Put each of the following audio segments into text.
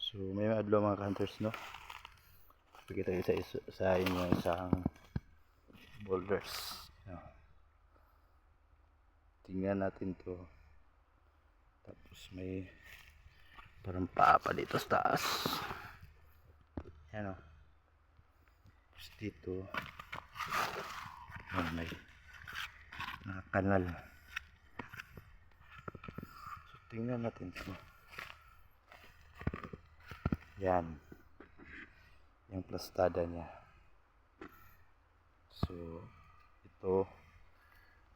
So may adlaw mga hunters, no? Pakita sa inyo isang boulders. No? Tingnan natin to. Tapos may parang paa dito sa taas. Yan, o. Tapos dito may kanal. So tingnan natin to. Yan yung plastada niya. So ito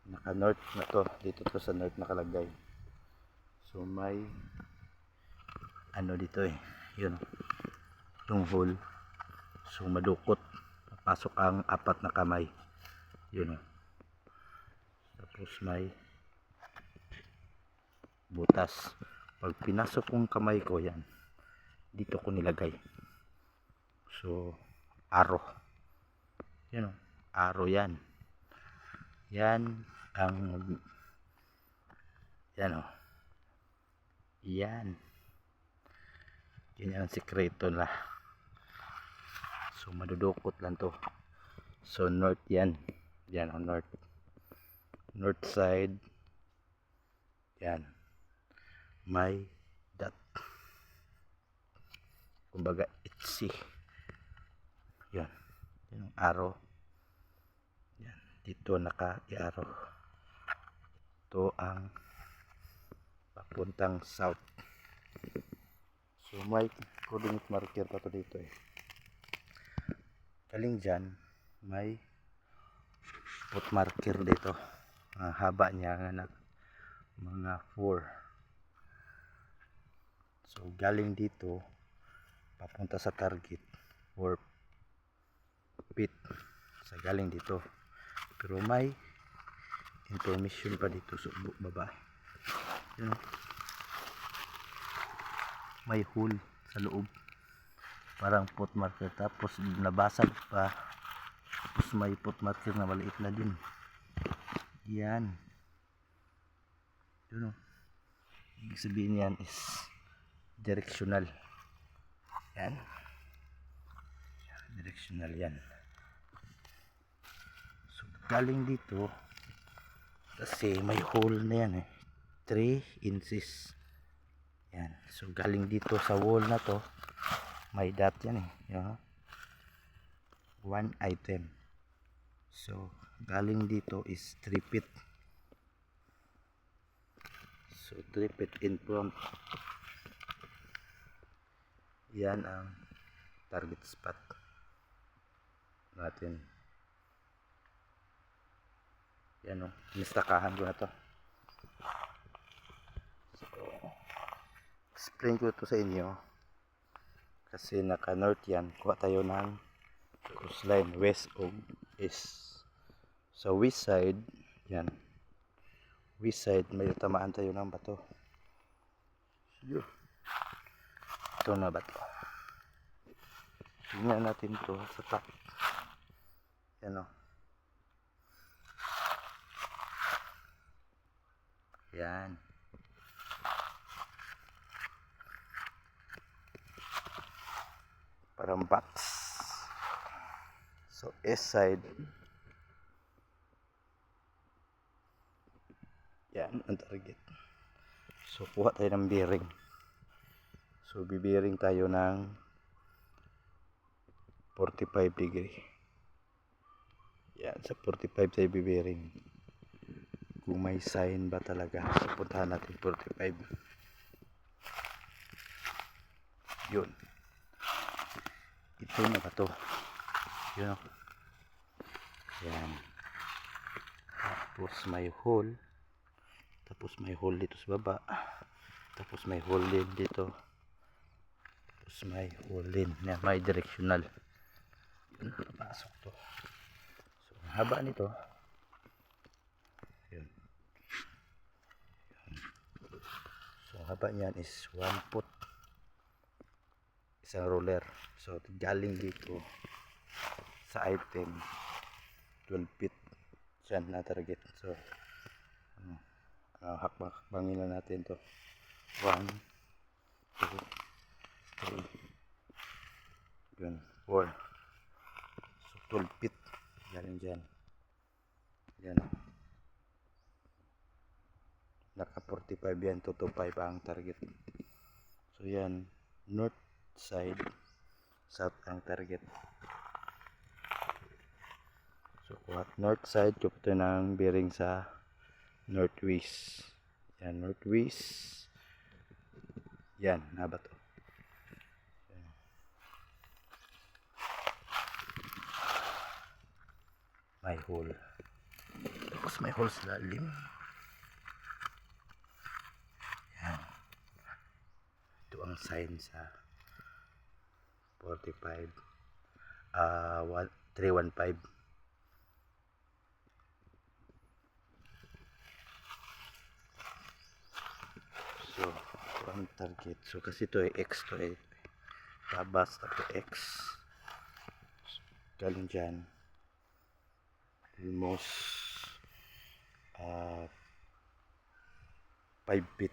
naka north na to, dito to sa north nakalagay. So may ano dito yun yung hole. So madukot, pasok ang apat na kamay, yun tapos may butas. Pag pinasok kong kamay ko, yan dito ko nilagay. So arrow, yun arrow yan. Yan ang yan yan ang sikreto na. So madudukot lang to. So north yan ang north side. Yan may dot, kumbaga itzy. Yan yung arrow. Yan dito naka-i-arrow. Ito ang papuntang south. So may coordinate marker pa to dito galing dyan may foot marker dito. Haba niya nga mga 4. So galing dito papunta sa target 4 feet sa galing dito. Pero may information pa dito sa baba. Yun, may hole sa loob, parang foot marker, tapos nabasag pa, tapos may foot marker na maliit na din. Yan yun ibig sabihin yan is directional. Yan directional yan. So galing dito kasi may hole na yan 3 inches. Yan. So galing dito sa wall na to may dot yan yan. 1 item. So galing dito is 3 feet. So 3 feet in front. Yan ang target spot natin. Yan nistakahan ko na to. So explain ko to sa inyo kasi naka north yan. Kuha tayo ng coastline west o east. Sa west side yan, west side may tamaan tayo ng bato. Ito na bato. Tingnan natin to sa top. Yan yan parang box. So east side yan ang target. So kuha tayo ng bearing. So bibiring tayo ng 45 degree. Yan sa 45 tayo bibiring. Kung may sign ba talaga, so puntahan natin 45. Yun ito na ba to? Yun yan. Tapos may hole. Tapos may hole dito sa baba. Tapos may hole din dito. Tapos may hole din na may directional. Yun, pasok to. So ang haba nito yun. So ang haba niyan is 1 foot. Isang roller. So galing dito sa item 12 feet dyan na target. So hakbangin na natin to. 1 2 Okay. Yun, 4. So 12 feet. Galing dyan. Yan. Naka 45 yan, 225 ang target. So yan, north side, south ang target. So north side, kumpito ng bearing sa northwest. Yan, northwest. Yan, haba to. May hole. Tapos may hole sa lalim. Yan. Ito ang sign sa 45. 315. So, ito ang target. So, kasi ito ay X to ay tabas tapos X. Galing dyan. Almost 5 feet.